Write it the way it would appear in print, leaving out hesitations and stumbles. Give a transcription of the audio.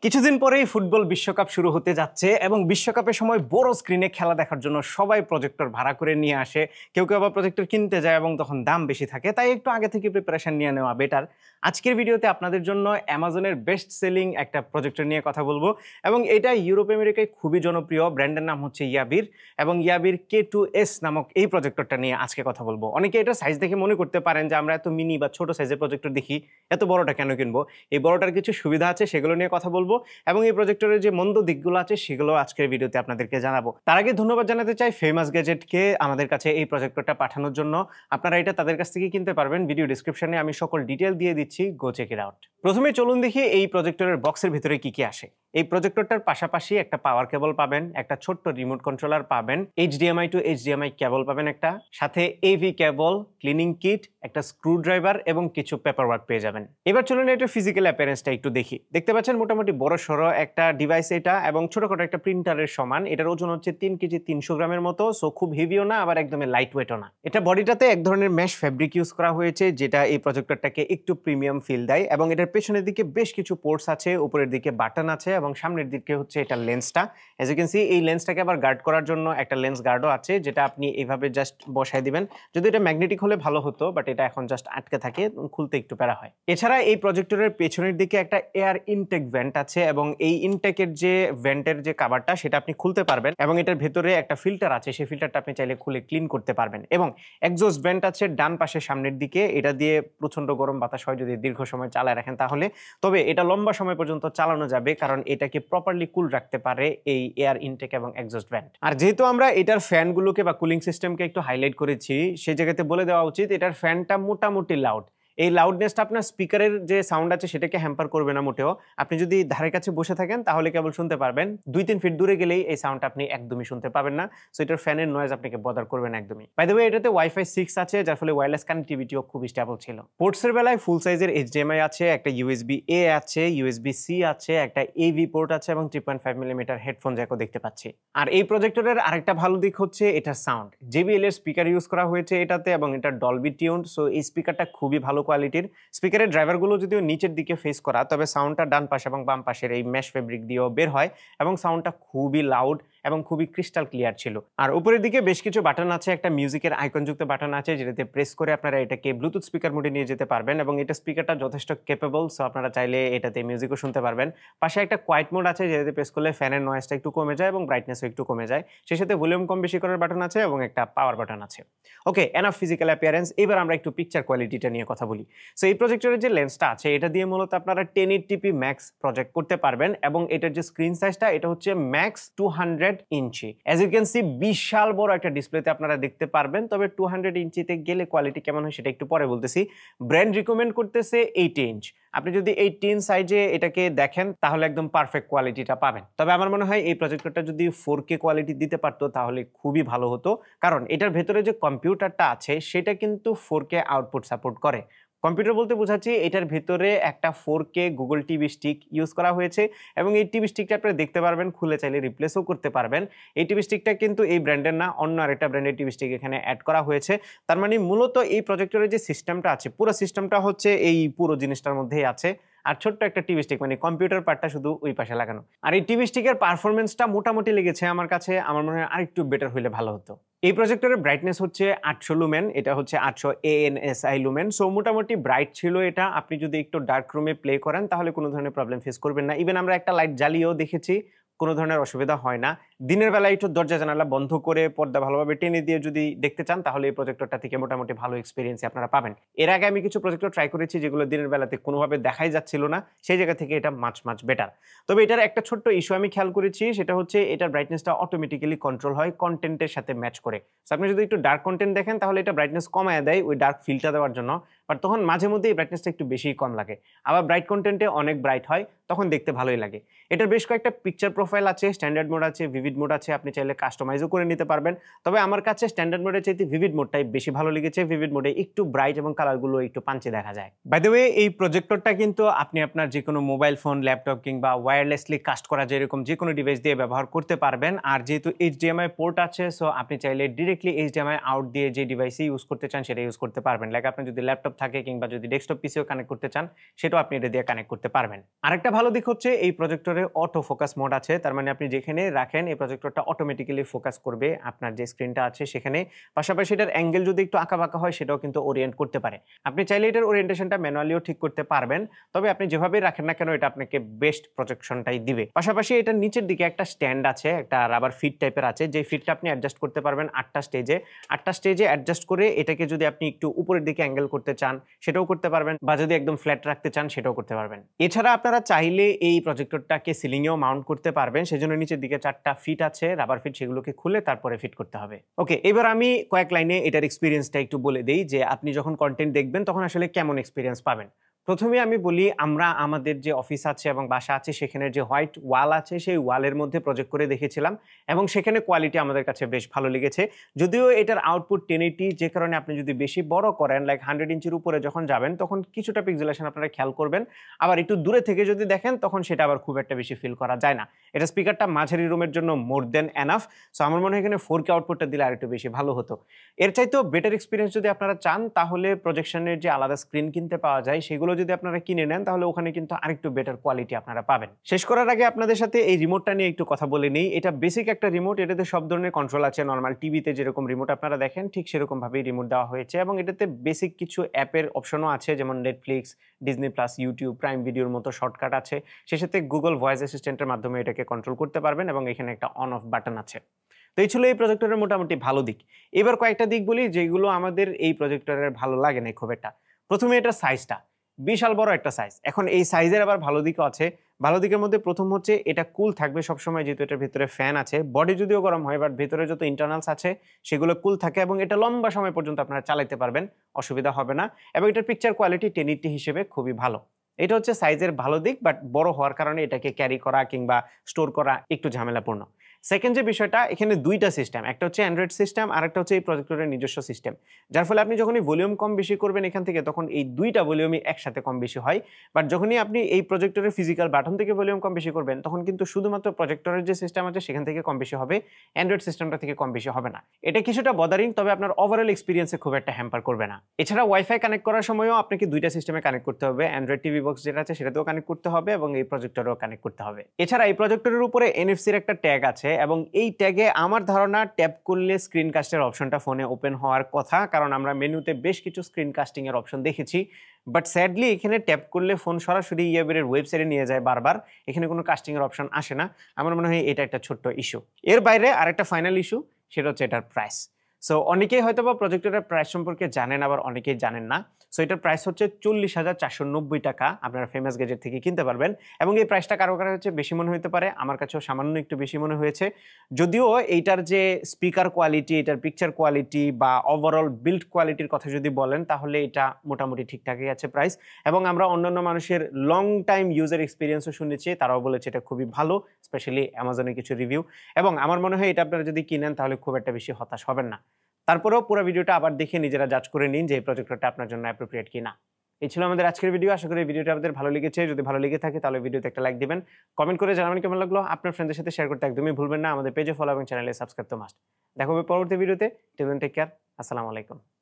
কিছুদিন পরেই ফুটবল বিশ্বকাপ শুরু হতে যাচ্ছে এবং বিশ্বকাপের সময় বড় স্ক্রিনে খেলা দেখার জন্য সবাই প্রজেক্টর ভাড়া করে নিয়ে আসে। কেউ কেউ আবার প্রজেক্টর কিনতে যায় এবং তখন দাম বেশি থাকে, তাই একটু আগে থেকে প্রিপারেশন নিয়ে নেওয়া বেটার। আজকের ভিডিওতে আপনাদের জন্য অ্যামাজনের বেস্ট সেলিং একটা প্রজেক্টর নিয়ে কথা বলবো এবং এটা ইউরোপ আমেরিকায় খুবই জনপ্রিয়। ব্র্যান্ডের নাম হচ্ছে ইয়াবির এবং ইয়াবির K2S নামক এই প্রজেক্টরটা নিয়ে আজকে কথা বলবো। অনেকে এটা সাইজ দেখে মনে করতে পারেন যে আমরা এত মিনি বা ছোট সাইজের প্রজেক্টর দেখি, এত বড়টা কেন কিনবো। এই বড়টার কিছু সুবিধা আছে, সেগুলো নিয়ে কথা বলবো এবং এই প্রজেক্টরের যে মন্দ দিকগুলো আছে সেগুলো আজকের ভিডিওতে আপনাদেরকে জানাবো। তার আগে ধন্যবাদ জানাতে চাই ফেমাস গ্যাজেটকে আমাদের কাছে এই প্রজেক্টরটা পাঠানোর জন্য। আপনারা এটা তাদের কাছ থেকে কিনতে পারবেন। ভিডিও ডিসক্রিপশনে আমি সকল ডিটেল দিয়ে দিচ্ছি, গো চেক ইট আউট। প্রথমে চলুন দেখি এই প্রজেক্টরের বক্সের ভিতরে কি কি আসে। এই প্রজেক্টরটার পাশাপাশি একটা পাওয়ার কেবল পাবেন, একটা ছোট্ট রিমোট কন্ট্রোলার পাবেন, HDMI টু HDMI কেবল পাবেন একটা, সাথে AV কেবল, ক্লিনিং কিট, একটা স্ক্রু ড্রাইভার এবং কিছু পেপার ওয়ার্ক পেয়ে যাবেন। এবার চলুন এটা ফিজিক্যাল অ্যাপিয়ারেন্সটা একটু দেখি। দেখতে পাচ্ছেন মোটামুটি বড় সড়ো একটা ডিভাইস এটা এবং ছোটখাটো একটা প্রিন্টারের সমান। এটার ওজন হচ্ছে 3 কেজি 300 গ্রামের মতো, সো খুব হেভিও না আবার একদমই লাইট ওয়েটও না। এটা বডিটাতে এক ধরনের মেশ ফ্যাব্রিক ইউজ করা হয়েছে, যেটা এই প্রজেক্টরটাকে একটু প্রিমিয়াম ফিল দেয় এবং এটার পেছনের দিকে বেশ কিছু পোর্টস আছে, উপরের দিকে বাটন আছে এবং সামনের দিকে হচ্ছে এটা লেন্সটা। অ্যাজ ইউ ক্যান সি এই লেন্সটাকে আবার গার্ড করার জন্য একটা লেন্স গার্ডও আছে, যেটা আপনি এইভাবে জাস্ট বসায় দিবেন। যদি এটা ম্যাগনেটিক হলে ভালো হতো, বাট এটা এখন জাস্ট আটকে থাকে, খুলতে একটু প্যারা হয়। এছাড়া এই প্রজেক্টরের পেছনের দিকে একটা এয়ার ইনটেক ভেন্ট আছে এবং এই ইনটেকের যে ভেন্টের যে কভারটা সেটা আপনি খুলতে পারবেন এবং এটার ভেতরে একটা ফিল্টার আছে, সেই ফিল্টারটা আপনি চাইলে খুলে ক্লিন করতে পারবেন। এবং এক্সজস্ট ভেন্ট আছে ডান পাশে সামনের দিকে, এটা দিয়ে প্রচন্ড গরম বাতাস হয় যদি দীর্ঘ সময় চালায় রাখেন তাহলে। তবে এটা লম্বা সময় পর্যন্ত চালানো যাবে, কারণ এটাকে প্রপারলি কুল রাখতে পারে এই এয়ার ইনটেক এবং এক্সজস্ট ভেন্ট। আর যেহেতু আমরা এটার ফ্যানগুলোকে বা কুলিং সিস্টেমকে একটু হাইলাইট করেছি, সেই জায়গাতে বলে দেওয়া উচিত এটার ফ্যানটা মোটামুটি লাউড। এই লাউডনেসটা আপনার স্পিকারের যে সাউন্ড আছে সেটাকে হ্যাম্পার করবে না মোটেও। আপনি যদি ধারে কাছে বসে থাকেন তাহলে কেবল শুনতে পারবেন, 2-3 ফিট দূরে গেলেই এই সাউন্ডটা আপনি একদমই শুনতে পাবেন না। সো এটার ফ্যানের নয়েজ আপনাকে বদার করবে না একদমই। বাই দ্য ওয়ে, এটাতে ওয়াইফাই 6 আছে, যার ফলে ওয়্যারলেস কানেক্টিভিটিও খুব স্টেবল ছিল। পোর্টসের বেলায় ফুল সাইজের HDMI আছে, একটা USB-A আছে, USB-C আছে, একটা AV পোর্ট আছে এবং 3.5 মিলিমিটার হেডফোন জ্যাকও দেখতে পাচ্ছি। আর এই প্রজেক্টরের আরেকটা ভালো দিক হচ্ছে এটার সাউন্ড। JBL এর স্পিকার ইউজ করা হয়েছে এটাতে এবং এটা ডলবি টিউনড, সো এই স্পিকারটা খুবই ভালো কোয়ালিটির। স্পিকারের ড্রাইভারগুলো যদিও নিচের দিকে ফেস করা, তবে সাউন্ডটা ডান পাশে এবং বাম পাশের এই মেশ ফেব্রিক দিয়েও বের হয় এবং সাউন্ডটা খুবই লাউড এবং খুবই ক্রিস্টাল ক্লিয়ার ছিল। আর উপরের দিকে বেশ কিছু বাটন আছে, একটা মিউজিকের আইকনযুক্ত বাটন আছে, যেটাতে প্রেস করে আপনারা এটাকে ব্লুটুথ স্পিকার মোডে নিয়ে যেতে পারবেন এবং এটা স্পিকারটা যথেষ্ট ক্যাপেবল, সো আপনারা চাইলে এটাতে মিউজিকও শুনতে পারবেন। পাশে একটা কোয়াইট মোড আছে, যেটাতে প্রেস করলে ফ্যানের নয়েজটা একটু কমে যায় এবং ব্রাইটনেসও একটু কমে যায়। সেই সাথে ভলিউম কম বেশি করার বাটন আছে এবং একটা পাওয়ার বাটন আছে। ওকে, এনাফ ফিজিক্যাল অ্যাপিয়ারেন্স। এবার আমরা একটু পিকচার কোয়ালিটিটা নিয়ে কথা বলি। সো এই প্রজেক্টরের যে লেন্সটা আছে এটা দিয়ে মূলত আপনারা 1080p ম্যাক্স প্রজেক্ট করতে পারবেন এবং এটার যে স্ক্রিন সাইজটা এটা হচ্ছে max 200 inch. As you can see বিশাল বড় একটা ডিসপ্লেতে আপনারা দেখতে পারবেন, তবে 200 ইঞ্চিতে গেলে কোয়ালিটি কেমন হয় সেটা একটু পরে বলতেছি। ব্র্যান্ড রিকমেন্ড করতেছে 80 ইঞ্চ। আপনি যদি 18 সাইজে এটাকে দেখেন তাহলে একদম পারফেক্ট কোয়ালিটিটা পাবেন। তবে আমার মনে হয় এই প্রজেক্টরটা যদি 4K কোয়ালিটি দিতে পারতো তাহলে খুবই ভালো হতো, কারণ এটার ভেতরে যে কম্পিউটারটা আছে সেটা কিন্তু 4K আউটপুট সাপোর্ট করে। কম্পিউটার বলতে বোঝাচ্ছি এটার ভিতরে একটা 4K Google TV stick use করা হয়েছে এবং এই টিভি স্টিকটা আপনারা দেখতে পারবেন, খুলে চাইলে রিপ্লেসও করতে পারবেন। এই টিভি স্টিকটা কিন্তু এই ব্র্যান্ডের না, অন্য আরেকটা ব্র্যান্ডের টিভি স্টিক এখানে অ্যাড করা হয়েছে। তার মানে মূলত এই প্রজেক্টরের যে সিস্টেমটা আছে পুরো সিস্টেমটা হচ্ছে এই পুরো জিনিসটার মধ্যেই আছে। আর ছোট্ট একটা টিভি স্টিক, মানে কম্পিউটার পার্টটা শুধু ওই পাশে লাগানো। আর এই টিভি স্টিকের পারফরমেন্সটা মোটামুটি লেগেছে আমার কাছে, আমার মনে হয় আরেকটু বেটার হইলে ভালো হতো। এই প্রজেক্টরের ব্রাইটনেস হচ্ছে 800 লুমেন, এটা হচ্ছে 800 ANSI লুমেন, সো মোটামুটি ব্রাইট ছিল এটা। আপনি যদি একটু ডার্ক রুমে প্লে করেন তাহলে কোনো ধরনের প্রবলেম ফেস করবেন না। ইভেন আমরা একটা লাইট জ্বালিয়েও দেখেছি, কোনো ধরনের অসুবিধা হয় না। দিনের বেলায় একটু দরজা জানালা বন্ধ করে পর্দা ভালোভাবে টেনে দিয়ে যদি দেখতে চান তাহলে এই প্রজেক্টরটা থেকে মোটামুটি ভালো এক্সপিরিয়েন্স আপনারা পাবেন। এর আগে আমি কিছু প্রজেক্টর ট্রাই করেছি যেগুলো দিনের বেলাতে কোনোভাবে দেখাই যাচ্ছিল না, সেই জায়গা থেকে এটা মাছ বেটার। তবে এটার একটা ছোট্ট ইস্যু আমি খেয়াল করেছি, সেটা হচ্ছে এটার ব্রাইটনেসটা অটোমেটিক্যালি কন্ট্রোল হয় কন্টেন্টের সাথে ম্যাচ করে। সো আপনি যদি একটু ডার্ক কন্টেন্ট দেখেন তাহলে এটা ব্রাইটনেস কমায় দেয় ওই ডার্ক ফিলটা দেওয়ার জন্য, বাট তখন মাঝে মধ্যে এই ব্রাইটনেসটা একটু বেশি কম লাগে। আবার ব্রাইট কন্টেন্টে অনেক ব্রাইট হয়, তখন দেখতে ভালোই লাগে। এটার বেশ কয়েকটা পিকচার প্রোফাইল আছে, স্ট্যান্ডার্ড মোড আছে, VV ভিভিড মোড আছে, আপনি চাইলে কাস্টমাইজও করে নিতে পারবেন। তবে আমার কাছে স্ট্যান্ডার্ড মোডের চাইতে ভিভিড মোডটাই বেশি ভালো লেগেছে। ভিভিড মোডে একটু ব্রাইট এবং কালারগুলো একটু পাঞ্চি দেখা যায়। বাই দ্য ওয়ে, এই প্রজেক্টরটা কিন্তু আপনি আপনার যেকোনো মোবাইল ফোন, ল্যাপটপ কিংবা ওয়্যারলেসলি কাস্ট করা যেরকম যেকোনো ডিভাইস দিয়ে ব্যবহার করতে পারবেন। আর যেহেতু HDMI পোর্ট আছে, সো আপনি চাইলে ডিরেক্টলি HDMI আউট দিয়ে যে ডিভাইসই ইউজ করতে চান সেটা ইউজ করতে পারবেন। লাইক আপনার যদি ল্যাপটপ থাকে কিংবা যদি ডেস্কটপ পিসিও কানেক্ট করতে চান, সেটাও আপনি এটা দিয়ে কানেক্ট করতে পারবেন। আরেকটা ভালো দিক হচ্ছে এই প্রজেক্টরে অটো ফোকাস মোড আছে। তার মানে আপনি যেখানে রাখেন এই প্রজেক্টরটা অটোমেটিক্যালি ফোকাস করবে আপনার যে স্ক্রিনটা আছে সেখানে। পাশাপাশি এটার অ্যাঙ্গেল যদি একটু আঁকাবাঁকা হয় সেটাও কিন্তু ওরিয়েন্ট করতে পারে। আপনি চাইলে এটার ওরিয়েন্টেশনটা ম্যানুয়ালিও ঠিক করতে পারবেন। তবে আপনি যেভাবেই রাখেন না কেন এটা আপনাকে বেস্ট প্রজেকশনটাই দিবে। পাশাপাশি এটার নিচের দিকে একটা স্ট্যান্ড আছে, একটা রাবার ফিট টাইপের আছে, যে ফিটটা আপনি অ্যাডজাস্ট করতে পারবেন 8টা স্টেজে অ্যাডজাস্ট করে এটাকে যদি আপনি একটু উপরের দিকে অ্যাঙ্গেল করতে চান সেটাও করতে পারবেন, বা যদি একদম ফ্ল্যাট রাখতে চান সেটাও করতে পারবেন। এছাড়া আপনারা চাইলে এই প্রজেক্টরটাকে সিলিংয়েও মাউন্ট করতে পারবেন। সেজন্য নিচের দিকে 4টা ফিট আছে, রাবার ফিট, সেগুলোকে খুলে তারপরে ফিট করতে হবে। ওকে, এবার আমি কয়েক লাইনে এটার এক্সপিরিয়েন্সটা একটু বলে দেই যে আপনি যখন কন্টেন্ট দেখবেন তখন আসলে কেমন এক্সপিরিয়েন্স পাবেন। প্রথমে আমি বলি, আমরা আমাদের যে অফিস আছে এবং বাসা আছে সেখানের যে হোয়াইট ওয়াল আছে সেই ওয়ালের মধ্যে প্রজেক্ট করে দেখেছিলাম এবং সেখানে কোয়ালিটি আমাদের কাছে বেশ ভালো লেগেছে। যদিও এটার আউটপুট 1080, যে কারণে আপনি যদি বেশি বড় করেন লাইক 100 ইঞ্চির উপরে যখন যাবেন তখন কিছুটা পিক্সেলেশন আপনারা খেয়াল করবেন। আবার একটু দূরে থেকে যদি দেখেন তখন সেটা আবার খুব একটা বেশি ফিল করা যায় না। এটা স্পিকারটা মাঝারি রুমের জন্য মোর দেন এনাফ। সো আমার মনে হয় এখানে 4K আউটপুটটা দিলে আর একটু বেশি ভালো হতো। এর চাইতেও বেটার এক্সপিরিয়েন্স যদি আপনারা চান তাহলে প্রজেকশনের যে আলাদা স্ক্রিন কিনতে পাওয়া যায় সেগুলো যদি আপনারা কিনে নেন তাহলে ওখানে কিন্তু আরেকটু বেটার কোয়ালিটি আপনারা পাবেন। শেষ করার আগে আপনাদের সাথে এই রিমোটটা নিয়ে একটু কথা বলে নিই। এটা বেসিক একটা রিমোট, এটাতে সব ধরনের কন্ট্রোল আছে। নর্মাল টিভিতে যেরকম রিমোট আপনারা দেখেন ঠিক সেরকম ভাবেই রিমোট দেওয়া হয়েছে এবং এটাতে বেসিক কিছু অ্যাপের অপশনও আছে, যেমন Netflix, Disney plus, YouTube, prime ভিডিওর মতো শর্টকাট আছে। সেই সাথে গুগল ভয়েস অ্যাসিস্ট্যান্টের মাধ্যমে এটাকে কন্ট্রোল করতে পারবেন এবং এখানে একটা অন অফ বাটন আছে। তো এই ছিল এই প্রজেক্টরের মোটামুটি ভালো দিক। এবার কয়েকটা দিক বলি যেগুলো আমাদের এই প্রজেক্টরের ভালো লাগে না খুব একটা। প্রথমে এটার সাইজটা বিশাল বড় একটা সাইজ। এখন এই সাইজের আবার ভালো দিকও আছে। ভালো দিকের মধ্যে প্রথম হচ্ছে এটা কুল থাকবে সবসময়, যেহেতু এটার ভিতরে ফ্যান আছে। বডি যদিও গরম হয় বাট ভিতরে যত ইন্টারনালস আছে সেগুলো কুল থাকে এবং এটা লম্বা সময় পর্যন্ত আপনারা চালাতে পারবেন, অসুবিধা হবে না। এবং এটার পিকচার কোয়ালিটি 1080 হিসেবে খুবই ভালো। এটা হচ্ছে সাইজের ভালো দিক, বাট বড় হওয়ার কারণে এটাকে ক্যারি করা কিংবা স্টোর করা একটু ঝামেলাপূর্ণ। সেকেন্ড যে বিষয়টা, এখানে দুইটা সিস্টেম, একটা হচ্ছে অ্যান্ড্রয়েড সিস্টেম আর একটা হচ্ছে এই প্রজেক্টরের নিজস্ব সিস্টেম, যার ফলে আপনি যখনই ভলিউম কম বেশি করবেন এখান থেকে তখন এই দুইটা ভলিউমই একসাথে কম বেশি হয়। বাট যখনই আপনি এই প্রজেক্টরের ফিজিক্যাল বাটন থেকে ভলিউম কম বেশি করবেন তখন কিন্তু শুধুমাত্র প্রজেক্টরের যে সিস্টেম আছে সেখান থেকে কম বেশি হবে, অ্যান্ড্রয়েড সিস্টেমটা থেকে কম বেশি হবে না। এটা কিছুটা বদারিং, তবে আপনার ওভারঅল এক্সপিরিয়েন্সে খুব একটা হ্যাম্পার করবে না। এছাড়া ওয়াইফাই কানেক্ট করার সময়ও আপনাকে দুইটা সিস্টেমে কানেক্ট করতে হবে, অ্যান্ড্রয়েড টিভি বক্স যেটা আছে সেটাতেও কানেক্ট করতে হবে এবং এই প্রজেক্টরেও কানেক্ট করতে হবে। এছাড়া এই প্রজেক্টরের উপরে এনএফসির একটা ট্যাগ আছে এবং এই ট্যাগে আমার ধারণা ট্যাপ করলে স্ক্রিন কাস্টের অপশনটা ফোনে ওপেন হওয়ার কথা, কারণ আমরা মেনুতে বেশ কিছু স্ক্রিন কাস্টিং এর অপশন দেখেছি। বাট স্যাডলি এখানে ট্যাপ করলে ফোন সরাসরি ইয়াবের ওয়েবসাইটে নিয়ে যায় বারবার, এখানে কোনো কাস্টিং এর অপশন আসে না। আমার মনে হয় এটা একটা ছোট্ট ইস্যু। এর বাইরে আরেকটা ফাইনাল ইস্যু, সেটা হচ্ছে এটার প্রাইস। সো অনেকেই হয়তো বা প্রজেক্টরের প্রাইস সম্পর্কে জানেন, আবার অনেকেই জানেন না। সো এটার প্রাইস হচ্ছে 40,490 টাকা। আপনারা ফেমাস গ্যাজেট থেকে কিনতে পারবেন এবং এই প্রাইসটা কারো কারো হচ্ছে বেশি মনে হতে পারে, আমার কাছেও সামান্য একটু বেশি মনে হয়েছে। যদিও এইটার যে স্পিকার কোয়ালিটি, এটার পিকচার কোয়ালিটি বা ওভারঅল বিল্ড কোয়ালিটির কথা যদি বলেন তাহলে এটা মোটামুটি ঠিকঠাকই আছে প্রাইস। এবং আমরা অন্যান্য মানুষের লং টাইম ইউজার এক্সপিরিয়েন্সও শুনেছি, তারাও বলেছে এটা খুবই ভালো, স্পেশালি অ্যামাজনের কিছু রিভিউ। এবং আমার মনে হয় এটা আপনারা যদি কিনেন তাহলে খুব একটা বেশি হতাশ হবেন না। তারপরেও পুরো ভিডিওটা আবার দেখে নিজেরা জাজ করে নিন যে এই প্রজেক্টরটা আপনার জন্য অ্যাপ্রোপ্রিয়েট কিনা। এই ছিল আমাদের আজকের ভিডিও। আশা করি ভিডিওটা আপনাদের ভালো লেগেছে। যদি ভালো লেগে থাকে তাহলে ভিডিওতে একটা লাইক দিবেন, কমেন্ট করে জানাবেন কেমন লাগলো। আপনার ফ্রেন্ডদের সাথে শেয়ার করতে একদমই ভুলবেন না। আমাদের পেজে ফলো এবং চ্যানেলে সাবস্ক্রাইব তো মাস্ট। দেখা হবে পরবর্তী ভিডিওতে। Till then take care. আসসালামু আলাইকুম।